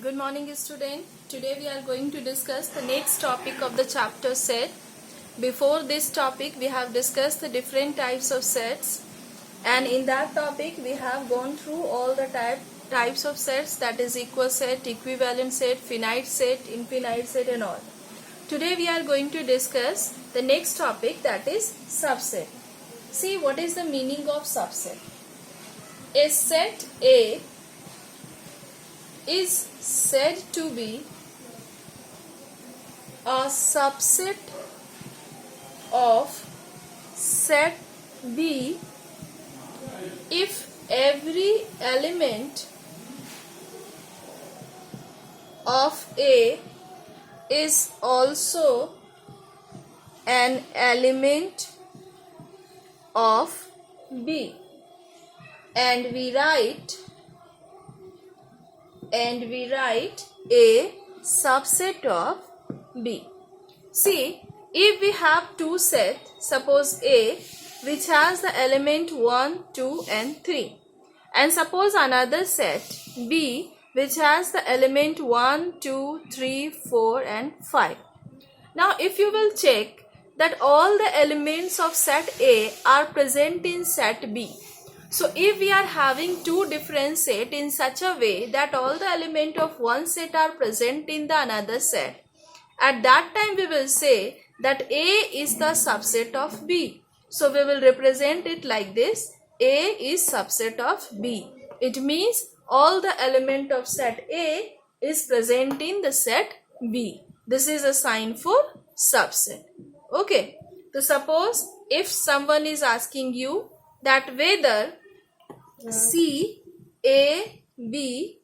Good morning, student. Today we are going to discuss the next topic of the chapter set. Before this topic, we have discussed the different types of sets, and in that topic, we have gone through all the types of sets, that is equal set, equivalent set, finite set, infinite set, and all. Today we are going to discuss the next topic, that is subset. See, what is the meaning of subset? A set A is said to be a subset of set B if every element of A is also an element of B, and we write a subset of B. See, if we have two sets, suppose A which has the element 1, 2 and 3, and suppose another set B which has the element 1, 2, 3, 4 and 5. Now if you will check that all the elements of set A are present in set B. So if we are having two different sets in such a way that all the elements of one set are present in the another set, at that time we will say that A is the subset of B. So we will represent it like this: A is subset of B. It means all the element of set A is present in the set B. This is a sign for subset. Okay. So suppose if someone is asking you that whether C, A, B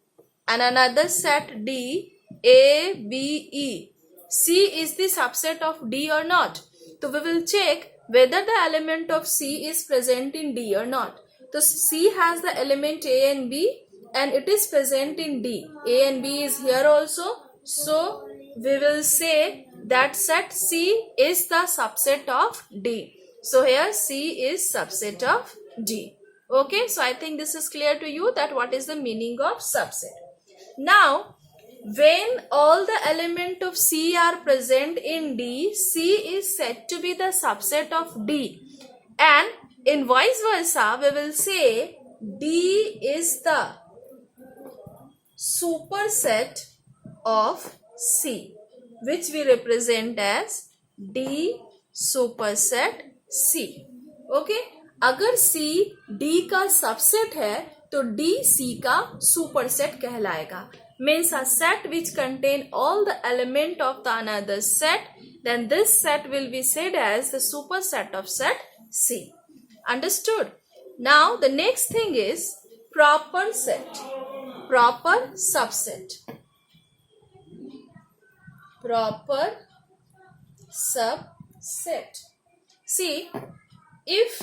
and another set D, A, B, E. C is the subset of D or not. So we will check whether the element of C is present in D or not. So C has the element A and B and it is present in D. A and B is here also. So we will say that set C is the subset of D. So here C is subset of D. Okay, so I think this is clear to you that what is the meaning of subset. Now, when all the elements of C are present in D, C is said to be the subset of D. And in vice versa, we will say D is the superset of C, which we represent as D superset C. Okay. अगर C D का subset है तो D C का superset कहलाएगा. Means a set which contain all the element of the another set, then this set will be said as the superset of set C. Understood? Now the next thing is proper set, proper subset. Proper subset. See, if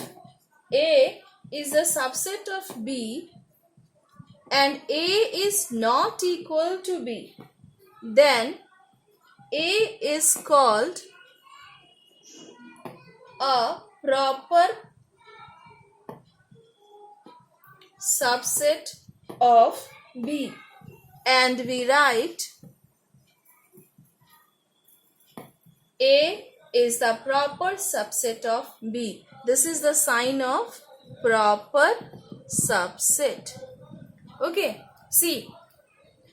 A is a subset of B and A is not equal to B, then A is called a proper subset of B, and we write A is the proper subset of B. This is the sign of proper subset. Okay, see,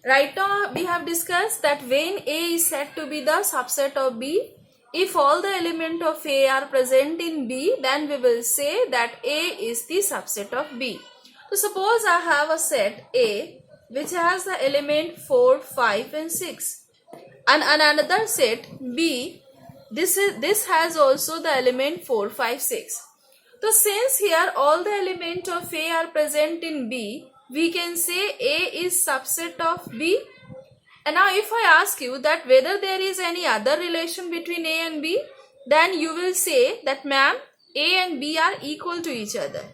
right now we have discussed that when A is said to be the subset of B, if all the elements of A are present in B, then we will say that A is the subset of B. So suppose I have a set A which has the element 4, 5 and 6, and another set B. This has also the element 4, 5, 6. So since here all the elements of A are present in B, we can say A is subset of B. And now if I ask you that whether there is any other relation between A and B, then you will say that ma'am, A and B are equal to each other.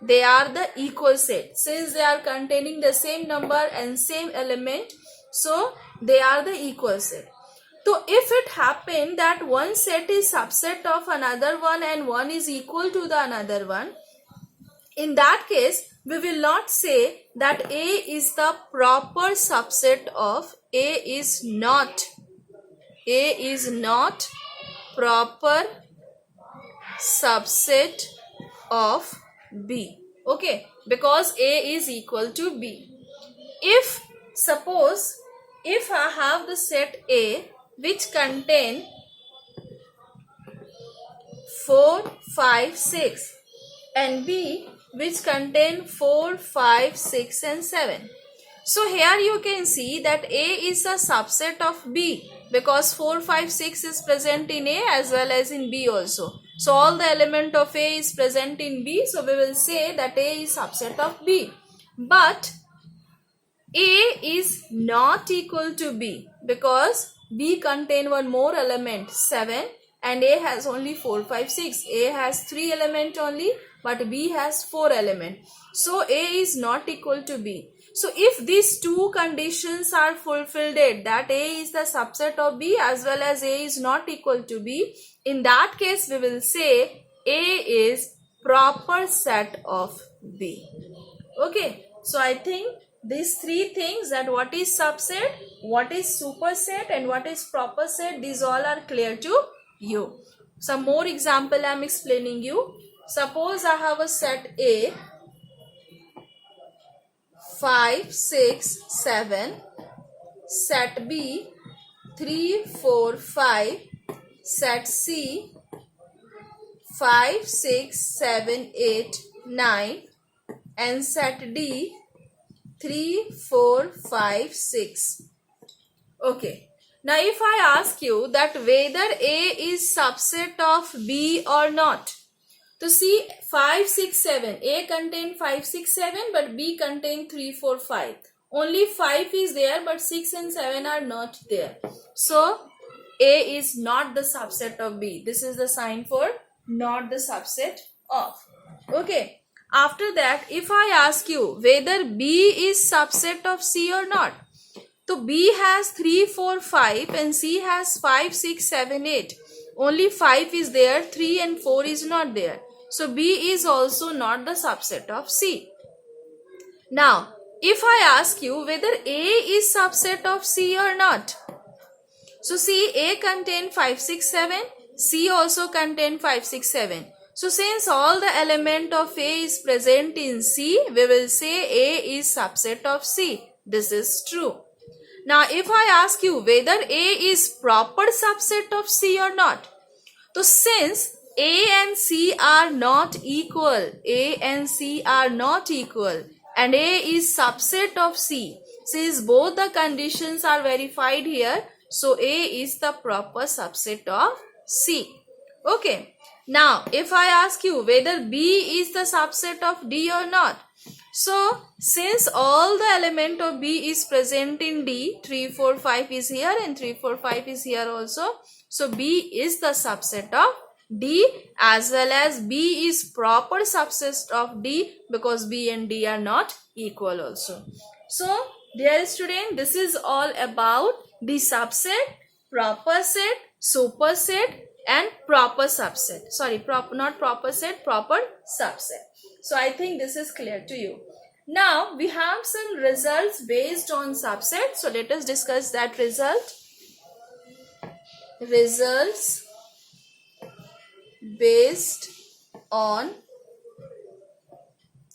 They are the equal set. Since they are containing the same number and same element, so they are the equal set. So if it happened that one set is subset of another one and one is equal to the another one, in that case we will not say that A is the proper subset of A is not proper subset of B. Okay, because A is equal to B. If suppose if I have the set A which contain 4, 5, 6 and B which contain 4, 5, 6 and 7. So here you can see that A is a subset of B because 4, 5, 6 is present in A as well as in B also. So all the element of A is present in B, so we will say that A is subset of B. But A is not equal to B because B contain one more element 7 and A has only 4, 5, 6. A has 3 element only but B has 4 element. So A is not equal to B. So if these two conditions are fulfilled, that A is the subset of B as well as A is not equal to B, in that case we will say A is proper set of B. Okay, so I think these three things, that what is subset, what is superset and what is proper set, these all are clear to you. Some more example I am explaining you. Suppose I have a set A 5, 6, 7, set B 3, 4, 5, set C 5, 6, 7, 8, 9 and set D 3, 4, 5, 6. Okay. Now if I ask you that whether A is subset of B or not, to see 5, 6, 7, A contain 5, 6, 7 but B contain 3, 4, 5. Only 5 is there but 6 and 7 are not there. So A is not the subset of B. This is the sign for not the subset of. Okay. After that, if I ask you whether B is subset of C or not, so B has 3, 4, 5 and C has 5, 6, 7, 8. Only 5 is there, 3 and 4 is not there. So B is also not the subset of C. Now, if I ask you whether A is subset of C or not, so see, A contain 5, 6, 7, C also contain 5, 6, 7. So since all the element of A is present in C, we will say A is subset of C. This is true. Now if I ask you whether A is proper subset of C or not, so since A and C are not equal, and A is subset of C, since both the conditions are verified here, so A is the proper subset of C. Okay. Now, if I ask you whether B is the subset of D or not, so since all the element of B is present in D, 3, 4, 5 is here and 3, 4, 5 is here also, so B is the subset of D as well as B is proper subset of D because B and D are not equal also. So, dear student, this is all about the subset, proper set, superset and proper subset. Sorry, not proper set, proper subset. So I think this is clear to you. Now we have some results based on subset. So let us discuss that result. Results based on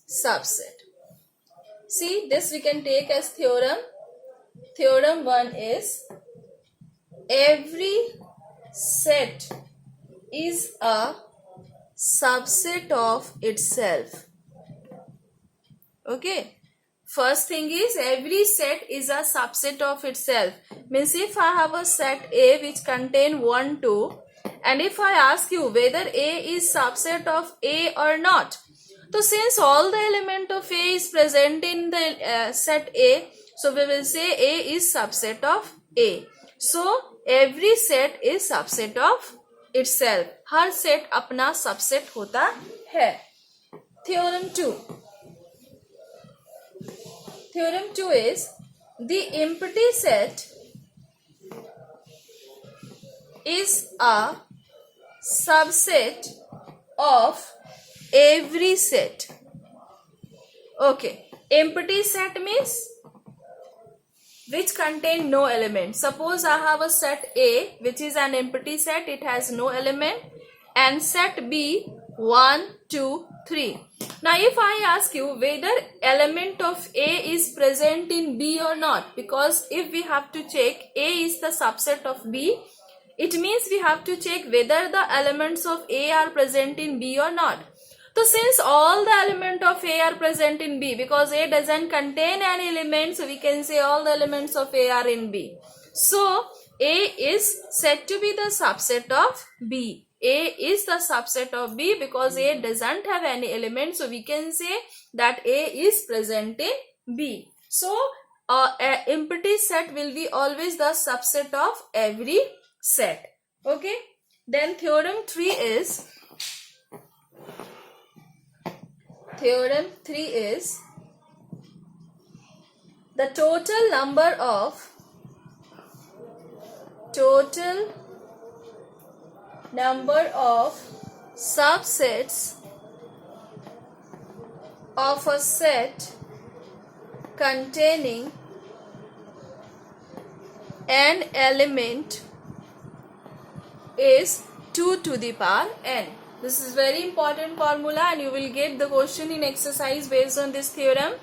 subset. See, this we can take as theorem. Theorem 1 is every set is a subset of itself. Okay. First thing is every set is a subset of itself. Means if I have a set A which contain 1, 2 and if I ask you whether A is subset of A or not. So since all the element of A is present in the set A, so we will say A is subset of A. So every set is subset of itself. Her set अपना subset होता है. Theorem 2. Theorem 2 is the empty set is a subset of every set. Okay. Empty set means which contain no element. Suppose I have a set A which is an empty set, it has no element, and set B 1, 2, 3. Now if I ask you whether element of A is present in B or not, because if we have to check A is the subset of B, it means we have to check whether the elements of A are present in B or not. So since all the elements of A are present in B, because A doesn't contain any elements, so we can say all the elements of A are in B. So A is said to be the subset of B. A is the subset of B because A doesn't have any elements, so we can say that A is present in B. So an empty set will be always the subset of every set. Okay. Then theorem 3 is the total number of subsets of a set containing an element is 2 to the power n. This is very important formula and you will get the question in exercise based on this theorem,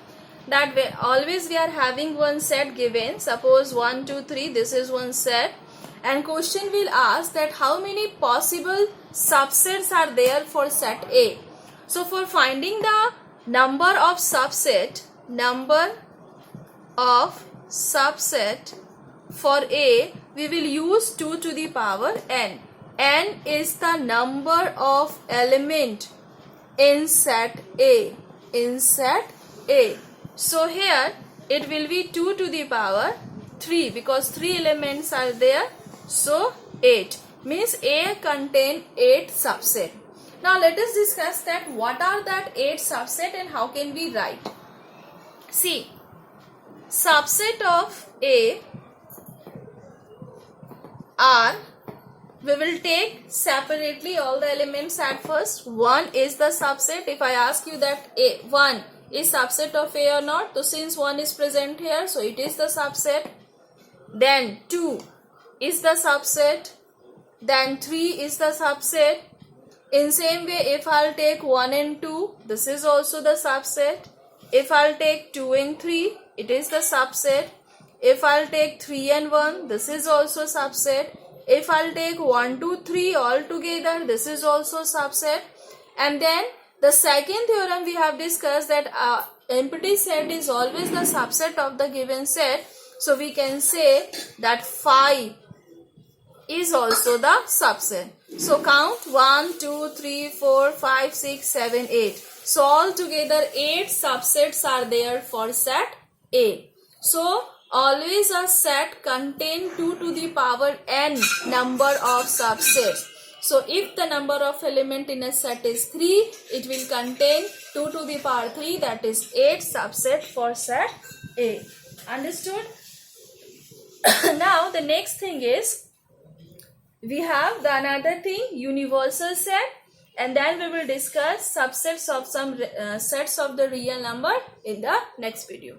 that always we are having one set given. Suppose 1, 2, 3, this is one set, and question will ask that how many possible subsets are there for set A. So for finding the number of subset for A, we will use 2 to the power n. N is the number of element in set A. So here it will be 2 to the power 3 because 3 elements are there. So 8 means A contain 8 subset. Now let us discuss that what are that 8 subset and how can we write. See, subset of A are, we will take separately all the elements at first. 1 is the subset. If I ask you that 1 is subset of A or not, so since 1 is present here, so it is the subset. Then 2 is the subset. Then 3 is the subset. In same way, if I'll take 1 and 2, this is also the subset. If I'll take 2 and 3, it is the subset. If I'll take 3 and 1, this is also subset. If I'll take 1, 2, 3 all together, this is also subset. And then the second theorem we have discussed that empty set is always the subset of the given set. So we can say that 5 is also the subset. So count 1, 2, 3, 4, 5, 6, 7, 8. So all together 8 subsets are there for set A. So always a set contain 2 to the power n number of subsets. So if the number of element in a set is 3, it will contain 2 to the power 3, that is 8 subset for set A. Understood? Now the next thing is, we have the another thing, universal set, and then we will discuss subsets of some sets of the real number in the next video.